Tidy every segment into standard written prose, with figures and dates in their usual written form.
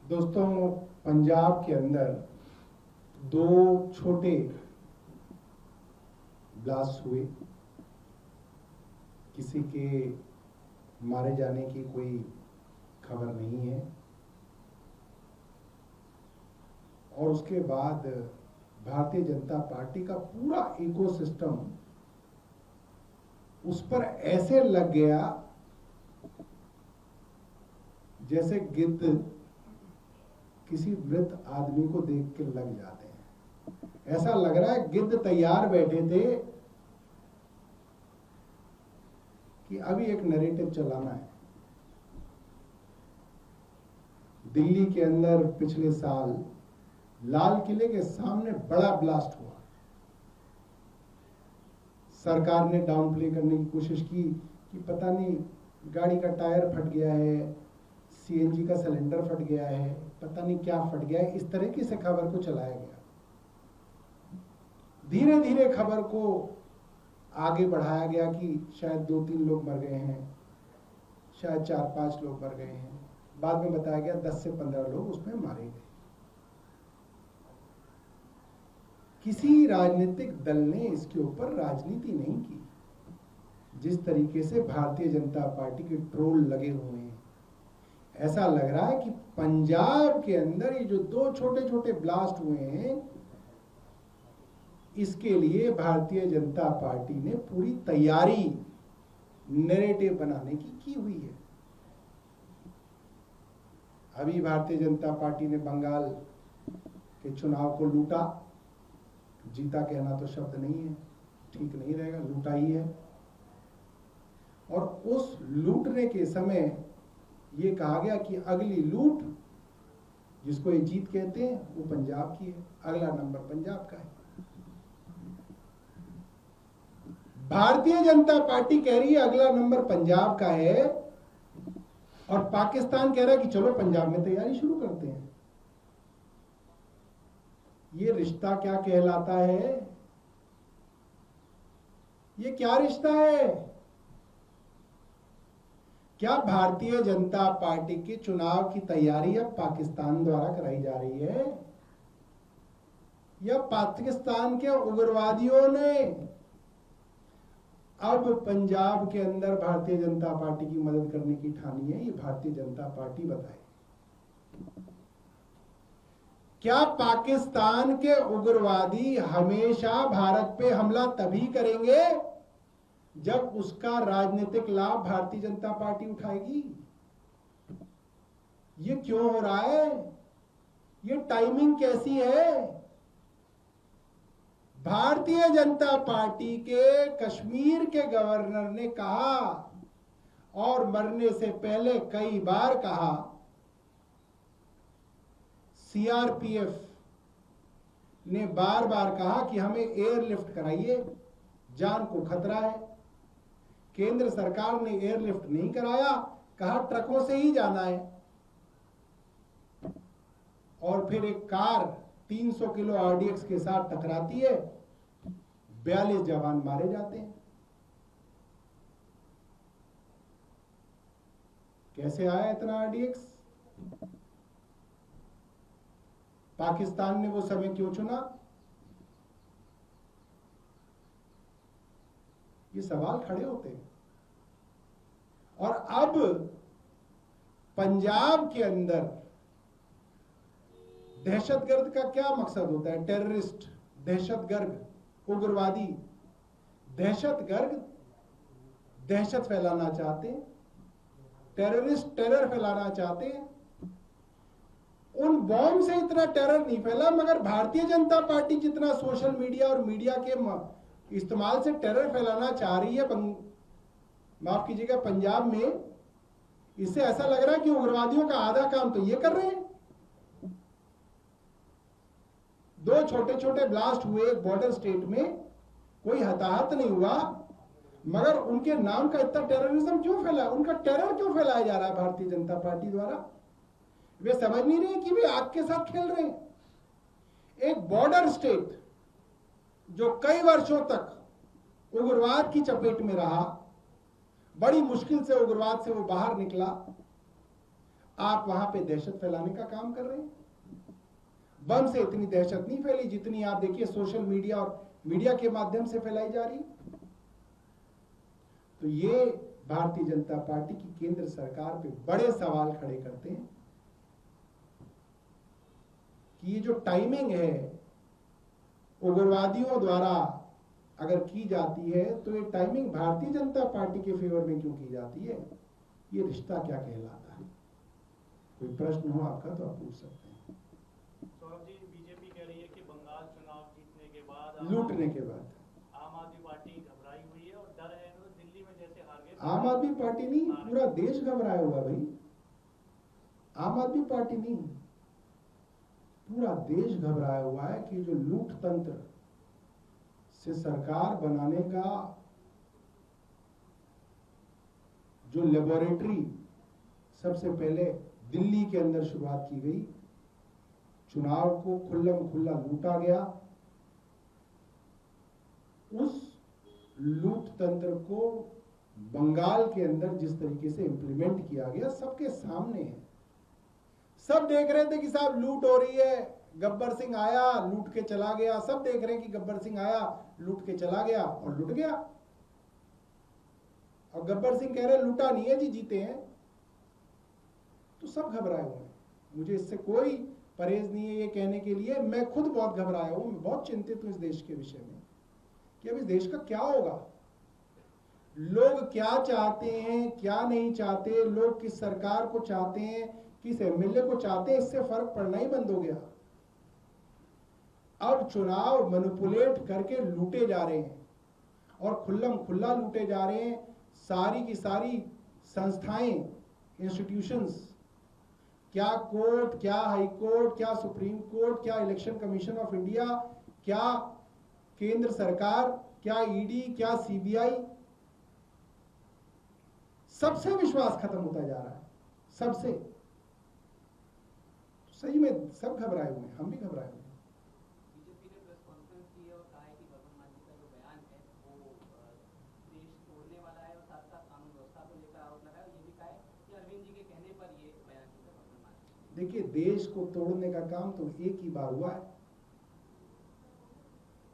दोस्तों, पंजाब के अंदर दो छोटे ब्लास्ट हुए। किसी के मारे जाने की कोई खबर नहीं है और उसके बाद भारतीय जनता पार्टी का पूरा इकोसिस्टम उस पर ऐसे लग गया जैसे गिद्ध किसी मृत आदमी को देख के लग जाते हैं। ऐसा लग रहा है गिद्ध तैयार बैठे थे कि अभी एक नैरेटिव चलाना है। दिल्ली के अंदर पिछले साल लाल किले के सामने बड़ा ब्लास्ट हुआ। सरकार ने डाउन प्ले करने की कोशिश की कि पता नहीं गाड़ी का टायर फट गया है, सीएनजी का सिलेंडर फट गया है, पता नहीं क्या फट गया है। इस तरीके से खबर को चलाया गया। धीरे धीरे खबर को आगे बढ़ाया गया कि शायद 2-3 लोग मर गए हैं, शायद 4-5 लोग मर गए हैं। बाद में बताया गया 10 से 15 लोग उसमें मारे गए। किसी राजनीतिक दल ने इसके ऊपर राजनीति नहीं की। जिस तरीके से भारतीय जनता पार्टी के ट्रोल लगे हुए हैं, ऐसा लग रहा है कि पंजाब के अंदर ये जो दो छोटे छोटे ब्लास्ट हुए हैं, इसके लिए भारतीय जनता पार्टी ने पूरी तैयारी नैरेटिव बनाने की हुई है। अभी भारतीय जनता पार्टी ने बंगाल के चुनाव को लूटा। जीता कहना तो शब्द नहीं है, ठीक नहीं रहेगा, लूटा ही है। और उस लूटने के समय ये कहा गया कि अगली लूट, जिसको ये जीत कहते हैं, वो पंजाब की है, अगला नंबर पंजाब का है। भारतीय जनता पार्टी कह रही है अगला नंबर पंजाब का है और पाकिस्तान कह रहा है कि चलो पंजाब में तैयारी शुरू करते हैं। ये रिश्ता क्या कहलाता है? ये क्या रिश्ता है? क्या भारतीय जनता पार्टी के चुनाव की तैयारी अब पाकिस्तान द्वारा कराई जा रही है या पाकिस्तान के उग्रवादियों ने अब पंजाब के अंदर भारतीय जनता पार्टी की मदद करने की ठानी है? ये भारतीय जनता पार्टी बताए। क्या पाकिस्तान के उग्रवादी हमेशा भारत पे हमला तभी करेंगे जब उसका राजनीतिक लाभ भारतीय जनता पार्टी उठाएगी? ये क्यों हो रहा है? ये टाइमिंग कैसी है? भारतीय जनता पार्टी के कश्मीर के गवर्नर ने कहा और मरने से पहले कई बार कहा, सीआरपीएफ ने बार बार कहा कि हमें एयरलिफ्ट कराइए, जान को खतरा है। केंद्र सरकार ने एयरलिफ्ट नहीं कराया, कहा ट्रकों से ही जाना है। और फिर एक कार 300 किलो आरडीएक्स के साथ टकराती है, 42 जवान मारे जाते हैं। कैसे आया इतना आरडीएक्स? पाकिस्तान ने वो समय क्यों चुना? ये सवाल खड़े होते हैं। और अब पंजाब के अंदर दहशतगर्द का क्या मकसद होता है? टेररिस्ट, दहशतगर्द, उग्रवादी, दहशतगर्द दहशत फैलाना चाहते हैं, टेररिस्ट टेरर फैलाना चाहते हैं। उन बॉम्ब से इतना टेरर नहीं फैला, मगर भारतीय जनता पार्टी जितना सोशल मीडिया और मीडिया के इस्तेमाल से टेरर फैलाना चाह रही है, माफ कीजिएगा, पंजाब में, इससे ऐसा लग रहा है कि उग्रवादियों का आधा काम तो ये कर रहे हैं। दो छोटे छोटे ब्लास्ट हुए एक बॉर्डर स्टेट में, कोई हताहत नहीं हुआ, मगर उनके नाम का इतना टेररिज्म क्यों फैला? उनका टेरर क्यों फैलाया जा रहा है भारतीय जनता पार्टी द्वारा? वे समझ नहीं रहे कि वे आग के साथ खेल रहे हैं। एक बॉर्डर स्टेट जो कई वर्षों तक उग्रवाद की चपेट में रहा, बड़ी मुश्किल से उग्रवाद से वो बाहर निकला, आप वहां पे दहशत फैलाने का काम कर रहे हैं। बम से इतनी दहशत नहीं फैली जितनी आप देखिए सोशल मीडिया और मीडिया के माध्यम से फैलाई जा रही। तो ये भारतीय जनता पार्टी की केंद्र सरकार पे बड़े सवाल खड़े करते हैं कि ये जो टाइमिंग है उग्रवादियों द्वारा अगर की जाती है तो ये टाइमिंग भारतीय जनता पार्टी के फेवर में क्यों की जाती है, ये रिश्ता क्या कहलाता है। कोई प्रश्न हो आपका तो आप पूछ सकते हैं। सौरभ जी, बीजेपी कह रही है कि बंगाल चुनाव जीतने के बाद लूटने के बाद आम आदमी पार्टी घबराई हुई है और डर है तो दिल्ली में जैसे हार गए। आम आदमी पार्टी नहीं, पूरा देश घबराया हुआ भाई। आम आदमी पार्टी नहीं, पूरा देश घबराया हुआ है कि जो लूट तंत्र से सरकार बनाने का जो लेबोरेटरी सबसे पहले दिल्ली के अंदर शुरुआत की गई, चुनाव को खुल्लम खुल्ला लूटा गया, उस लूट तंत्र को बंगाल के अंदर जिस तरीके से इंप्लीमेंट किया गया सबके सामने है। सब देख रहे थे कि साहब लूट हो रही है, गब्बर सिंह आया लूट के चला गया। सब देख रहे हैं कि गब्बर सिंह आया लूट के चला गया और लूट गया। और गब्बर सिंह कह रहे लूटा नहीं है जी, जीते हैं। तो सब घबराए हुए हैं। मुझे इससे कोई परहेज नहीं है ये कहने के लिए, मैं खुद बहुत घबराया हूं, मैं बहुत चिंतित हूं इस देश के विषय में कि अब इस देश का क्या होगा। लोग क्या चाहते हैं, क्या नहीं चाहते, लोग किस सरकार को चाहते हैं, किस एमएलए को चाहते हैं, इससे फर्क पड़ना ही बंद हो गया। अब चुनाव मैनिपुलेट करके लूटे जा रहे हैं और खुल्लम खुल्ला लूटे जा रहे हैं। सारी की सारी संस्थाएं, इंस्टीट्यूशंस, क्या कोर्ट, क्या हाई कोर्ट, क्या सुप्रीम कोर्ट, क्या इलेक्शन कमीशन ऑफ इंडिया, क्या केंद्र सरकार, क्या ईडी, क्या सीबीआई, सबसे विश्वास खत्म होता जा रहा है, सबसे। सही में सब घबराए हुए हैं, हम भी घबराए हुए हैं। बीजेपी ने प्रेस कॉन्फ्रेंस की है और कहा है कि गगन मान जी का जो बयान है वो देश तोड़ने वाला है और साथ साथ कानून व्यवस्था को लेकर आरोप लगाया और ये भी कहा है कि अरविंद जी के कहने पर ये बयान किया गगन मान जी। देखिए, देश को तोड़ने का काम तो एक ही बार हुआ है।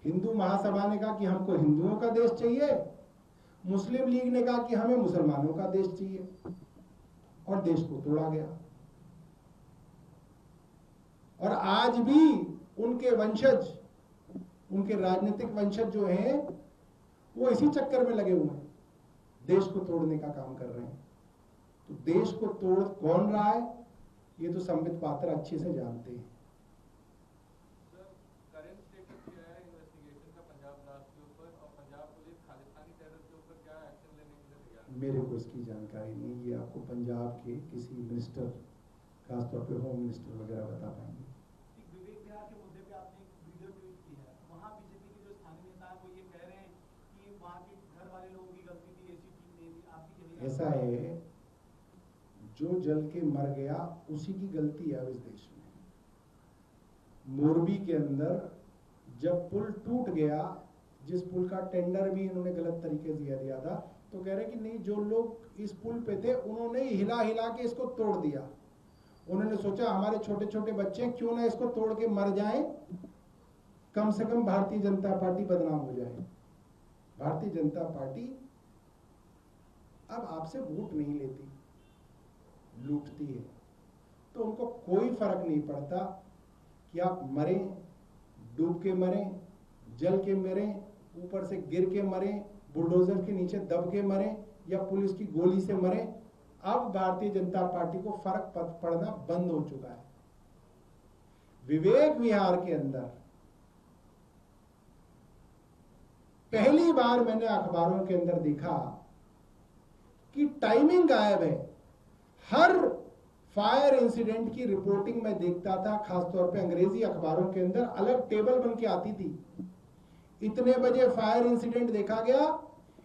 हिंदू महासभा ने कहा कि हमको हिंदुओं का देश चाहिए, मुस्लिम लीग ने कहा कि हमें मुसलमानों का देश चाहिए, और देश को तोड़ा गया। और आज भी उनके वंशज, उनके राजनीतिक वंशज जो हैं वो इसी चक्कर में लगे हुए हैं, देश को तोड़ने का काम कर रहे हैं। तो देश को तोड़ कौन रहा है ये तो संबित पात्र अच्छे से जानते हैं। मेरे को इसकी जानकारी नहीं, ये आपको पंजाब के किसी मिनिस्टर, खासतौर पे होम मिनिस्टर वगैरह बता पाएंगे। विवेक विहार के मुद्दे पे आपने एक वीडियो ट्वीट की है, वहाँ बीजेपी के जो स्थानीय नेता है वो ये कह रहे हैं कि वहाँ के घर वाले लोगों की गलती थी, ऐसी चीज नहीं थी। आपकी ऐसा है, जो जल के मर गया उसी की गलती है अब इस देश में। मोरबी के अंदर जब पुल टूट गया, जिस पुल का टेंडर भी इन्होंने गलत तरीके से दिया था, तो कह रहे कि नहीं, जो लोग इस पुल पे थे उन्होंने हिला हिला के इसको तोड़ दिया। उन्होंने सोचा हमारे छोटे छोटे बच्चे क्यों ना इसको तोड़ के मर जाएं, कम से कम भारतीय जनता पार्टी बदनाम हो जाए। भारतीय जनता पार्टी अब आपसे वोट नहीं लेती, लूटती है। तो उनको कोई फर्क नहीं पड़ता कि आप मरें, डूब के मरें, जल के मरें, ऊपर से गिर के मरें, बुलडोजर के नीचे दब के मरें, या पुलिस की गोली से मरें। अब भारतीय जनता पार्टी को फर्क पड़ना बंद हो चुका है। विवेक विहार के अंदर पहली बार मैंने अखबारों के अंदर देखा कि टाइमिंग गायब है। हर फायर इंसिडेंट की रिपोर्टिंग मैं देखता था, खासतौर पे अंग्रेजी अखबारों के अंदर अलग टेबल बन के आती थी। इतने बजे फायर इंसिडेंट देखा गया,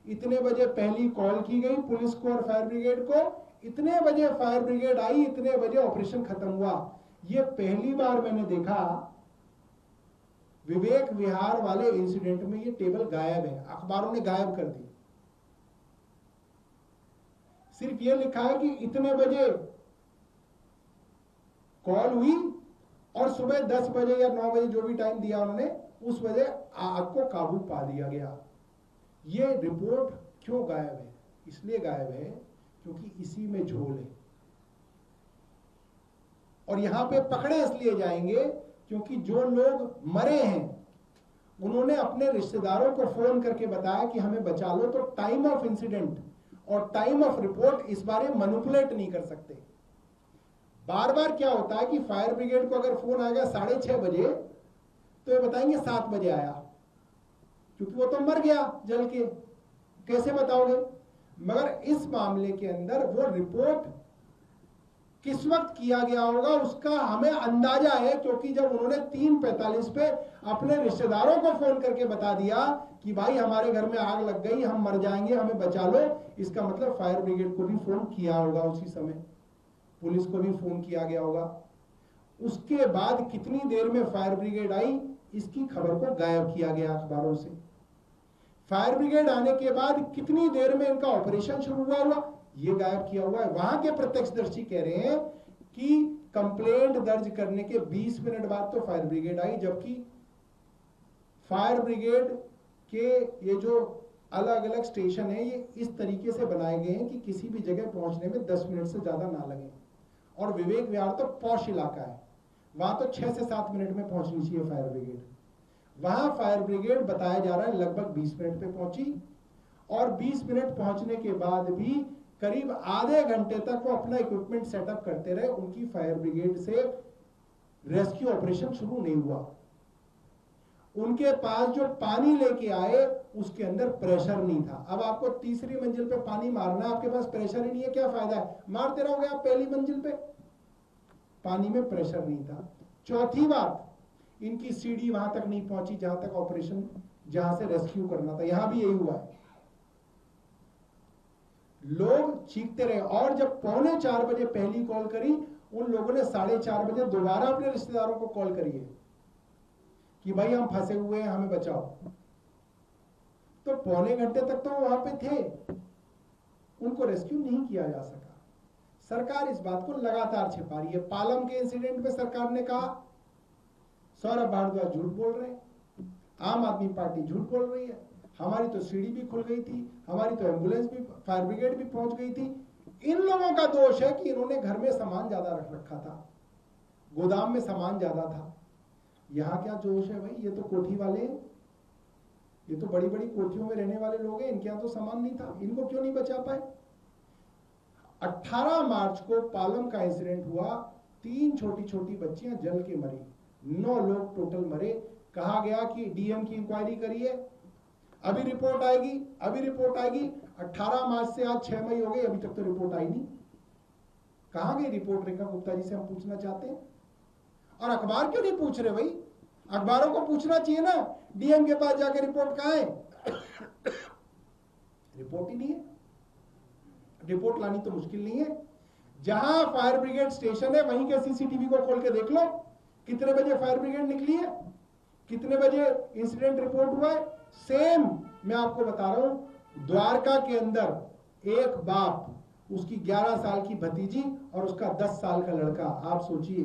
इतने बजे पहली कॉल की गई पुलिस को और फायर ब्रिगेड को, इतने बजे फायर ब्रिगेड आई, इतने बजे ऑपरेशन खत्म हुआ। ये पहली बार मैंने देखा विवेक विहार वाले इंसिडेंट में ये टेबल गायब है, अखबारों ने गायब कर दी। सिर्फ ये लिखा है कि इतने बजे कॉल हुई और सुबह 10 बजे या 9 बजे जो भी टाइम दिया उन्होंने, उस बजे आग को काबू पा लिया गया। ये रिपोर्ट क्यों गायब है? इसलिए गायब है क्योंकि इसी में झोल है। और यहां पे पकड़े इसलिए जाएंगे क्योंकि जो लोग मरे हैं उन्होंने अपने रिश्तेदारों को फोन करके बताया कि हमें बचा लो, तो टाइम ऑफ इंसिडेंट और टाइम ऑफ रिपोर्ट इस बारे मैनिपुलेट नहीं कर सकते। बार बार क्या होता है कि फायर ब्रिगेड को अगर फोन आएगा 6:30 बजे तो ये बताएंगे 7 बजे आया, क्योंकि वो तो मर गया जल के, कैसे बताओगे? मगर इस मामले के अंदर वो रिपोर्ट किस वक्त किया गया होगा उसका हमें अंदाजा है, क्योंकि जब उन्होंने 3:45 पे अपने रिश्तेदारों को फोन करके बता दिया कि भाई हमारे घर में आग लग गई, हम मर जाएंगे, हमें बचा लो, इसका मतलब फायर ब्रिगेड को भी फोन किया होगा उसी समय, पुलिस को भी फोन किया गया होगा। उसके बाद कितनी देर में फायर ब्रिगेड आई, इसकी खबर को गायब किया गया अखबारों से। फायर ब्रिगेड आने के बाद कितनी देर में इनका ऑपरेशन शुरू हुआ, ये गायब किया हुआ है। वहां के प्रत्यक्षदर्शी कह रहे हैं कि कंप्लेंट दर्ज करने के 20 मिनट बाद तो फायर ब्रिगेड आई, जबकि फायर ब्रिगेड के ये जो अलग अलग स्टेशन है ये इस तरीके से बनाए गए हैं कि किसी भी जगह पहुंचने में 10 मिनट से ज्यादा ना लगे। और विवेक विहार तो पॉश इलाका है, वहां तो 6 से 7 मिनट में पहुंचनी चाहिए फायर ब्रिगेड। वहां फायर ब्रिगेड बताया जा रहा है लगभग 20 मिनट पे पहुंची, और 20 मिनट पहुंचने के बाद भी करीब आधे घंटे तक वो अपना इक्विपमेंट सेटअप करते रहे। उनकी फायर ब्रिगेड से रेस्क्यू ऑपरेशन शुरू नहीं हुआ। उनके पास जो पानी लेके आए उसके अंदर प्रेशर नहीं था। अब आपको तीसरी मंजिल पे पानी मारना है, आपके पास प्रेशर ही नहीं है, क्या फायदा है? मारते रहोगे आप पहली मंजिल पे, पानी में प्रेशर नहीं था। चौथी बात, इनकी सीढ़ी वहां तक नहीं पहुंची जहां तक ऑपरेशन, जहां से रेस्क्यू करना था। यहां भी यही हुआ है, लोग चीखते रहे। और जब 3:45 बजे पहली कॉल करी, उन लोगों ने 4:30 बजे दोबारा अपने रिश्तेदारों को कॉल करी है कि भाई हम फंसे हुए हैं, हमें बचाओ। तो पौने घंटे तक तो वहां पे थे, उनको रेस्क्यू नहीं किया जा सका। सरकार इस बात को लगातार छिपा रही है। पालम के इंसिडेंट में सरकार ने कहा सौरभ भारद्वाज झूठ बोल रहे हैं, आम आदमी पार्टी झूठ बोल रही है, हमारी तो सीढ़ी भी खुल गई थी, हमारी तो एम्बुलेंस भी, फायर ब्रिगेड भी पहुंच गई थी। इन लोगों का दोष है कि इन्होंने घर में सामान ज्यादा रख रखा था, गोदाम में सामान ज्यादा था। यहां क्या दोष है भाई? ये तो कोठी वाले हैं, ये तो बड़ी बड़ी कोठियों में रहने वाले लोग हैं, इनके यहां तो सामान नहीं था, इनको क्यों नहीं बचा पाए? 18 मार्च को पालम का इंसिडेंट हुआ, 3 छोटी छोटी बच्चियां जल के मरी, 9 लोग टोटल मरे। कहा गया कि डीएम की इंक्वायरी करिए, अभी रिपोर्ट आएगी, अभी रिपोर्ट आएगी। 18 मार्च से आज 6 मई हो गई, अभी तक तो रिपोर्ट आई नहीं। कहां गई रिपोर्ट? रेखा गुप्ता जी से हम पूछना चाहते हैं। और अखबार क्यों नहीं पूछ रहे भाई? अखबारों को पूछना चाहिए ना, डीएम के पास जाकर रिपोर्ट कहां है? रिपोर्ट ही नहीं है। रिपोर्ट लानी तो मुश्किल नहीं है। जहां फायर ब्रिगेड स्टेशन है वहीं के सीसीटीवी को खोल के देख लो, कितने बजे फायर ब्रिगेड निकली है, कितने बजे इंसिडेंट रिपोर्ट हुआ है। सेम मैं आपको बता रहा हूं, द्वारका के अंदर एक बाप, उसकी 11 साल की भतीजी और उसका 10 साल का लड़का। आप सोचिए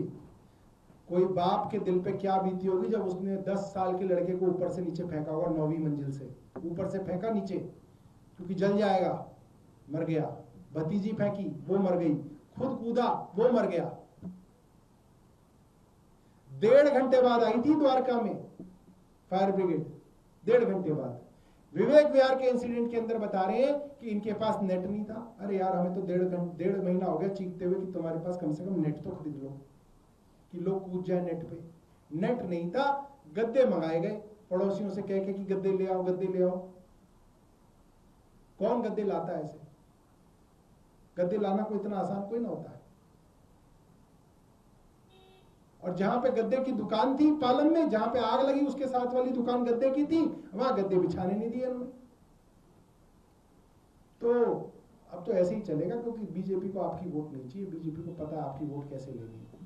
कोई बाप के दिल पे क्या बीती होगी जब उसने 10 साल के लड़के को ऊपर से नीचे फेंका होगा, 9वीं मंजिल से ऊपर से फेंका नीचे क्योंकि जल जाएगा, मर गया। भतीजी फेंकी, वो मर गई। खुद कूदा, वो मर गया। 1.5 घंटे बाद आई थी द्वारका में फायर ब्रिगेड, 1.5 घंटे बाद। विवेक विहार के इंसिडेंट के अंदर बता रहे हैं कि इनके पास नेट नहीं था। अरे यार, हमें तो 1.5 महीना हो गया चीखते हुए कि तुम्हारे पास कम से कम नेट तो खरीद लो कि लोग कूद जाए नेट पे। नेट नहीं था, गद्दे मंगाए गए पड़ोसियों से कह के कि गद्दे ले आओ, गद्दे ले आओ। कौन गद्दे लाता है? ऐसे गद्दे लाना कोई इतना आसान कोई ना होता है। और जहां पे गद्दे की दुकान थी पालम में, जहां पे आग लगी उसके साथ वाली दुकान गद्दे की थी, वहां गद्दे बिछाने नहीं दिए उन्होंने। तो अब तो ऐसे ही चलेगा, क्योंकि बीजेपी को आपकी वोट नहीं चाहिए। बीजेपी को पता है आपकी वोट कैसे लेनी है।